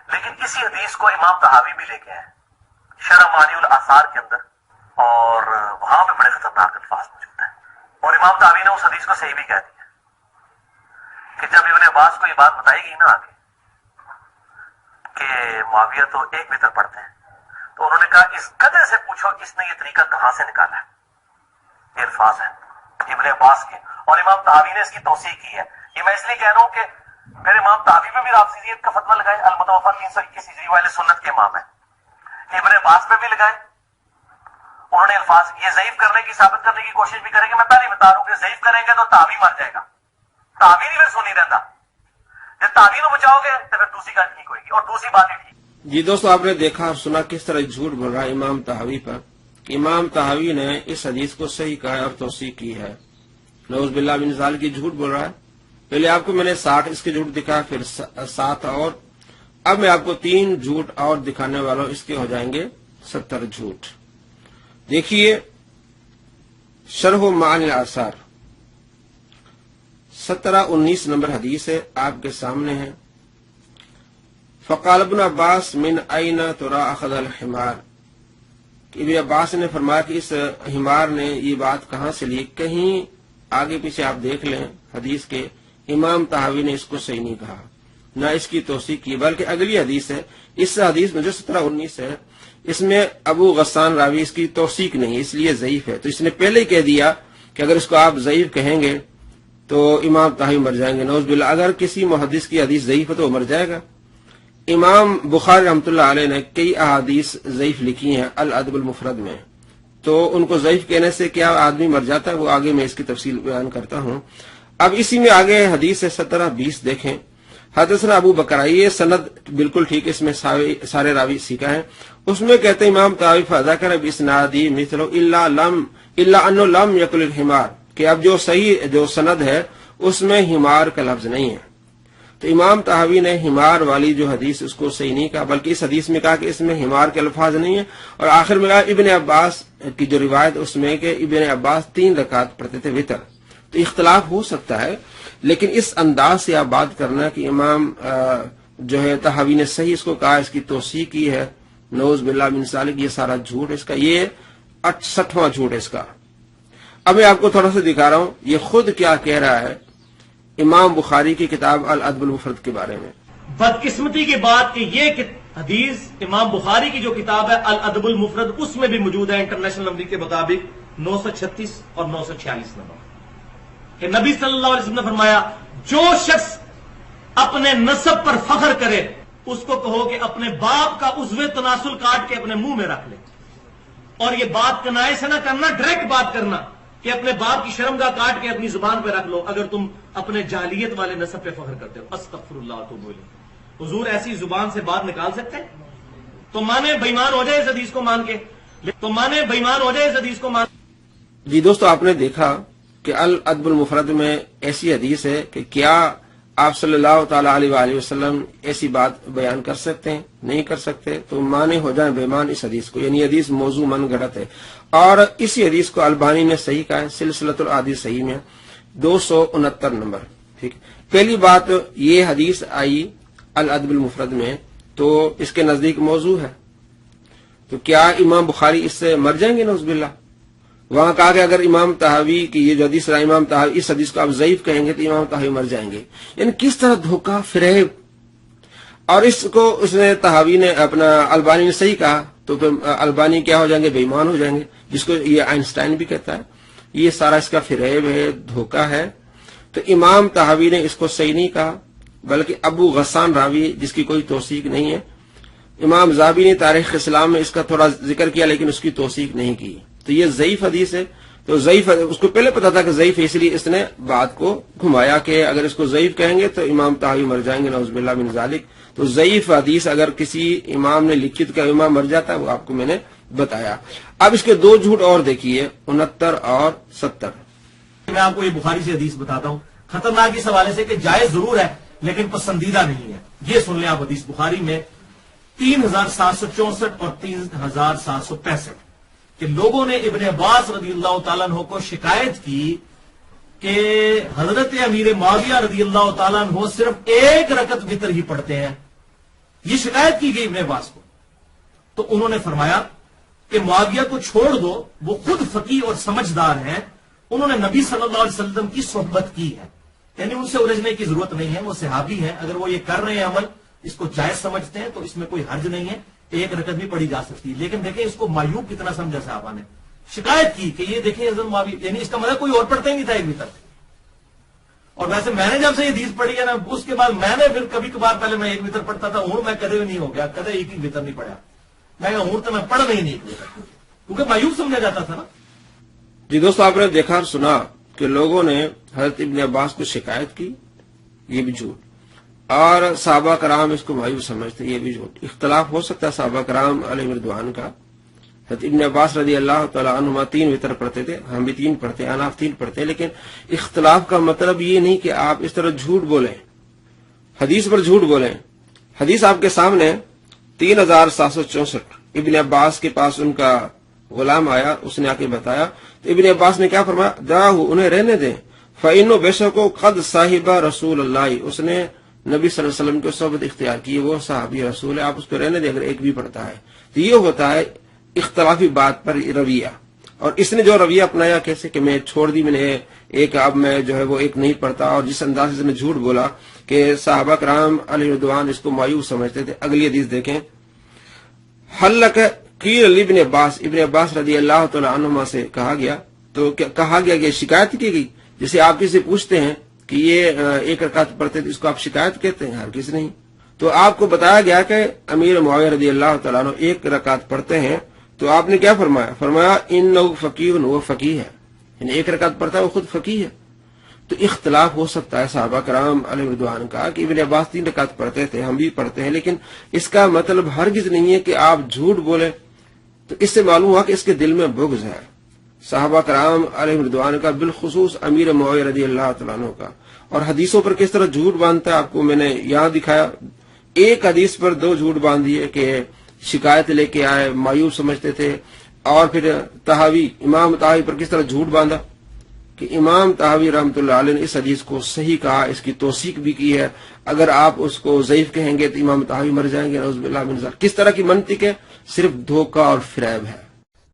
لیکن اسی حدیث کو امام طحاوی بھی لے کے آئے شرح معانی الاثار کے اندر، اور وہاں پہ بڑے خطرناک الفاظ موجود ہیں، اور امام طحاوی نے اس حدیث کو صحیح بھی کہہ دیا کہ جب ابن عباس کو یہ بات بتائی گئی نا آگے کہ معاویہ تو ایک وتر پڑھتے ہیں، تو انہوں نے کہا اس گدھے سے پوچھو اس نے یہ طریقہ کہاں سے نکالا ہے. یہ الفاظ ہیں ابن عباس کے، اور امام طحاوی نے اس کی توثیق کی ہے. یہ میں اس لیے کہہ رہا ہوں کہ میرے امام طحاوی پہ بھی رافضیت کا فتویٰ لگائے، المتوفا 321 ہجری والے سنت کے امام ہیں، ابن عباس پہ بھی لگائے. انہوں نے الفاظ یہ ضعیف کرنے کی ثابت کرنے کی کوشش بھی کریں گے. میں پہلے بتا رہا ہوں کہ ضعیف کریں گے تو طحاوی مر جائے گا، طحاوی نہیں پھر سنی رہتا. جب طحاوی کو بچاؤ گے تو پھر دوسری گل ٹھیک ہوئے گی اور دوسری بات ہی ٹھیک. جی دوستو، آپ نے دیکھا اور سنا کس طرح جھوٹ بول رہا ہے امام طحاوی پر. امام طحاوی نے اس حدیث کو صحیح کہا اور توثیق کی ہے. نعوذ باللہ من ذالک کی جھوٹ بول رہا ہے. پہلے آپ کو میں نے 60 اس کے جھوٹ دکھایا، پھر 7 اور اب میں آپ کو 3 جھوٹ اور دکھانے والا ہوں. اس کے ہو جائیں گے 70 جھوٹ. دیکھیے شرح معانی الاثار 17-19 نمبر حدیث ہے، آپ کے سامنے ہے. فقال ابن عباس من این ترا اخذ الحمار. ابن عباس نے فرمایا کہ اس حمار نے یہ بات کہاں سے لی. کہیں آگے پیچھے آپ دیکھ لیں حدیث کے، امام طحاوی نے اس کو صحیح نہیں کہا، نہ اس کی توثیق کی، بلکہ اگلی حدیث ہے. اس حدیث میں جو 17-19 ہے اس میں ابو غسان راوی اس کی توثیق نہیں، اس لیے ضعیف ہے. تو اس نے پہلے ہی کہہ دیا کہ اگر اس کو آپ ضعیف کہیں گے تو امام طحاوی مر جائیں گے. نعوذ باللہ، اگر کسی محدث کی حدیث ضعیف ہے تو وہ مر جائے گا. امام بخاری رحمۃ اللہ علیہ نے کئی احادیث ضعیف لکھی ہیں الادب المفرد میں، تو ان کو ضعیف کہنے سے کیا آدمی مر جاتا ہے، وہ آگے میں اس کی تفصیل بیان کرتا ہوں. اب اسی میں آگے حدیث ہے 17-20 دیکھیں. حدثنا ابو بکر، یہ سند بالکل ٹھیک، اس میں سارے راوی سیکھا ہے. اس میں کہتے ہیں امام طحاوی فذکر باسنادی مثل الا انه لم یقل الحمار، کہ اب جو صحیح جو سند ہے اس میں حمار کا لفظ نہیں ہے. تو امام طحاوی نے حمار والی جو حدیث اس کو صحیح نہیں کہا، بلکہ اس حدیث میں کہا کہ اس میں حمار کے الفاظ نہیں ہیں. اور آخر میں کہا ابن عباس کی جو روایت اس میں کہ ابن عباس 3 رکعت پڑھتے تھے وتر. تو اختلاف ہو سکتا ہے، لیکن اس انداز سے آپ بات کرنا کہ امام جو ہے طحاوی نے صحیح اس کو کہا، اس کی توثیق کی ہے، نعوذ باللہ من ذالک، یہ سارا جھوٹ اس کا. یہ 68واں جھوٹ ہے اس کا. اب میں آپ کو تھوڑا سا دکھا رہا ہوں یہ خود کیا کہہ رہا ہے امام بخاری کی کتاب الادب المفرد کے بارے میں. بدقسمتی کی بات کہ یہ حدیث امام بخاری کی جو کتاب ہے الادب المفرد اس میں بھی موجود ہے انٹرنیشنل نمبر کے مطابق 936 اور 946 نمبر، کہ نبی صلی اللہ علیہ وسلم نے فرمایا جو شخص اپنے نسب پر فخر کرے اس کو کہو کہ اپنے باپ کا عضو تناسل کاٹ کے اپنے منہ میں رکھ لے. اور یہ بات کنائے سے نہ کرنا، ڈائریکٹ بات کرنا کہ اپنے باپ کی شرمگاہ کاٹ کے اپنی زبان پہ رکھ لو اگر تم اپنے جاہلیت والے نسب پہ فخر کرتے ہو. استغفر اللہ تو بولے حضور ایسی زبان سے بات نکال سکتے ہیں؟ تو مانے بےمان ہو جائے اس حدیث کو مان کے، تو مانے بےمان ہو جائے اس حدیث کو مان. جی دوستو، آپ نے دیکھا کہ الادب المفرد میں ایسی حدیث ہے کہ کیا آپ صلی اللہ تعالی علیہ وآلہ وسلم ایسی بات بیان کر سکتے ہیں؟ نہیں کر سکتے. تو مانے ہو جائیں بےمان اس حدیث کو، یعنی حدیث موضوع من گھڑت ہے. اور اسی حدیث کو البانی نے صحیح کہا ہے، سلسلۃ الاحادیث صحیح میں 269 نمبر. ٹھیک، پہلی بات یہ حدیث آئی الادب المفرد میں تو اس کے نزدیک موضوع ہے. تو کیا امام بخاری اس سے مر جائیں گے؟ نعوذ باللہ. وہاں کہا کہ اگر امام طحاوی کی یہ جو حدیث رہا امام طحاوی اس حدیث کو آپ ضعیف کہیں گے تو امام طحاوی مر جائیں گے. یعنی کس طرح دھوکہ، فریب. اور اس کو اس نے طحاوی نے اپنا البانی نے صحیح کہا تو پھر البانی کیا ہو جائیں گے؟ بے ایمان ہو جائیں گے، جس کو یہ آئنسٹائن بھی کہتا ہے. یہ سارا اس کا فریب ہے، دھوکہ ہے. تو امام طحاوی نے اس کو صحیح نہیں کہا، بلکہ ابو غسان راوی جس کی کوئی توثیق نہیں ہے. امام ذہبی نے تاریخ اسلام میں اس کا تھوڑا ذکر کیا لیکن اس کی توثیق نہیں کی. تو یہ ضعیف حدیث ہے. تو ضعیف اس کو پہلے پتا تھا کہ ضعیف ہے، اس لیے اس نے بات کو گھمایا کہ اگر اس کو ضعیف کہیں گے تو امام طحاوی مر جائیں گے، نعوذ باللہ من ذالک. تو ضعیف حدیث اگر کسی امام نے لکھی تو امام مر جاتا ہے، وہ آپ کو میں نے بتایا. اب اس کے 2 جھوٹ اور دیکھیے 69 اور 70. میں آپ کو یہ بخاری سے حدیث بتاتا ہوں، خطرناک اس حوالے سے کہ جائز ضرور ہے لیکن پسندیدہ نہیں ہے. یہ سن لیں آپ حدیث بخاری میں 3764 اور 3765 کہ لوگوں نے ابن عباس رضی اللہ تعالیٰ عنہ کو شکایت کی کہ حضرت امیر معاویہ رضی اللہ تعالیٰ عنہ صرف 1 رکعت وتر ہی پڑھتے ہیں. یہ شکایت کی گئی ابن عباس کو، تو انہوں نے فرمایا کہ معاویہ کو چھوڑ دو، وہ خود فقیہ اور سمجھدار ہیں، انہوں نے نبی صلی اللہ علیہ وسلم کی صحبت کی ہے، یعنی ان سے الجھنے کی ضرورت نہیں ہے، وہ صحابی ہیں، اگر وہ یہ کر رہے ہیں عمل، اس کو جائز سمجھتے ہیں تو اس میں کوئی حرج نہیں ہے، ایک رکعت بھی پڑھی جا سکتی ہے۔ لیکن دیکھیں اس کو معیوب کتنا سمجھا صحابہ نے، شکایت کی کہ یہ دیکھیں حضرت معاویہ، یعنی اس کا مطلب کوئی اور پڑھتا ہی نہیں تھا ایک وتر۔ اور ویسے میں نے جب سے یہ حدیث پڑھی ہے نا، اس کے بعد میں نے پھر کبھی کبھار پہلے میں ایک وتر پڑھتا تھا، ہوں میں کدے بھی نہیں ہو گیا، کدے ایک ہی وتر نہیں پڑھا، میں کہا ہوں تو میں پڑھ نہیں ایک وتر، کیونکہ معیوب سمجھا جاتا تھا نا۔ جی دوستو، آپ نے دیکھا اور سنا کہ لوگوں نے حضرت ابن عباس کو شکایت کی، یہ بھی جھوٹ، اور صحابہ کرام اس کو معیوب سمجھتے، یہ بھی جھوٹ۔ اختلاف ہو سکتا ہے صحابہ کرام علیہ رضوان کا، حضرت ابن عباس رضی اللہ تعالیٰ عنہما 3 وتر پڑھتے تھے، ہم بھی 3 پڑھتے ہیں، اناف 3 پڑھتے ہیں، لیکن اختلاف کا مطلب یہ نہیں کہ آپ اس طرح جھوٹ بولیں، حدیث پر جھوٹ بولیں۔ حدیث آپ کے سامنے 3764، ابن عباس کے پاس ان کا غلام آیا، اس نے آ کے بتایا تو ابن عباس نے کیا فرمایا، دعاہو، انہیں رہنے دیں، فإنه بے شک قد صاحب رسول اللہ، اس نے نبی صلی اللہ علیہ وسلم کو صحبت اختیار کی، وہ صحابی رسول ہے، آپ اس کو رہنے دیں اگر ایک بھی پڑھتا ہے۔ تو یہ ہوتا ہے اختلافی بات پر رویہ، اور اس نے جو رویہ اپنایا کیسے کہ میں چھوڑ دی، میں نے ایک، اب میں جو ہے وہ ایک نہیں پڑھتا، اور جس انداز سے نے جھوٹ بولا کہ صحابہ کرام علیہ رضوان اس کو معیوب سمجھتے تھے۔ اگلی حدیث دیکھیں، حلق قیل لابن عباس، ابن عباس رضی اللہ تعالی عنہما سے کہا گیا، تو کہا گیا کہ شکایت کی گئی، جسے آپ کسی پوچھتے ہیں کہ یہ ایک رکعت پڑھتے تھے، اس کو آپ شکایت کہتے ہیں؟ ہر کسی نہیں۔ تو آپ کو بتایا گیا کہ امیر معاویہ رضی اللہ تعالیٰ عنہ ایک رکعت پڑھتے ہیں، تو آپ نے کیا فرمایا؟ فرمایا انہ فقیہ، وہ فقیہ ہے، یعنی ایک رکعت پڑھتا ہے وہ خود فقیہ ہے۔ تو اختلاف ہو سکتا ہے صحابہ کرام علیہ رضوان کا کہ ابن عباس 3 رکعت پڑھتے تھے، ہم بھی پڑھتے ہیں، لیکن اس کا مطلب ہرگز نہیں ہے کہ آپ جھوٹ بولیں۔ تو اس سے معلوم ہوا کہ اس کے دل میں بغض ہے صحابہ کرام علیہ رضوان کا، بالخصوص امیر معاویہ رضی اللہ تعالیٰ عنہ کا۔ اور حدیثوں پر کس طرح جھوٹ باندھتا ہے آپ کو میں نے یہاں دکھایا، ایک حدیث پر 2 جھوٹ باندھ دیے کہ شکایت لے کے آئے، معیوب سمجھتے تھے، اور پھر طحاوی، امام طحاوی پر کس طرح جھوٹ باندھا کہ امام طحاوی رحمۃ اللہ علیہ نے اس حدیث کو صحیح کہا، اس کی توثیق بھی کی ہے، اگر آپ اس کو ضعیف کہیں گے تو امام طحاوی مر جائیں گے، نعوذ باللہ من ذلک۔ کس طرح کی منطق ہے؟ صرف دھوکہ اور فریب ہے۔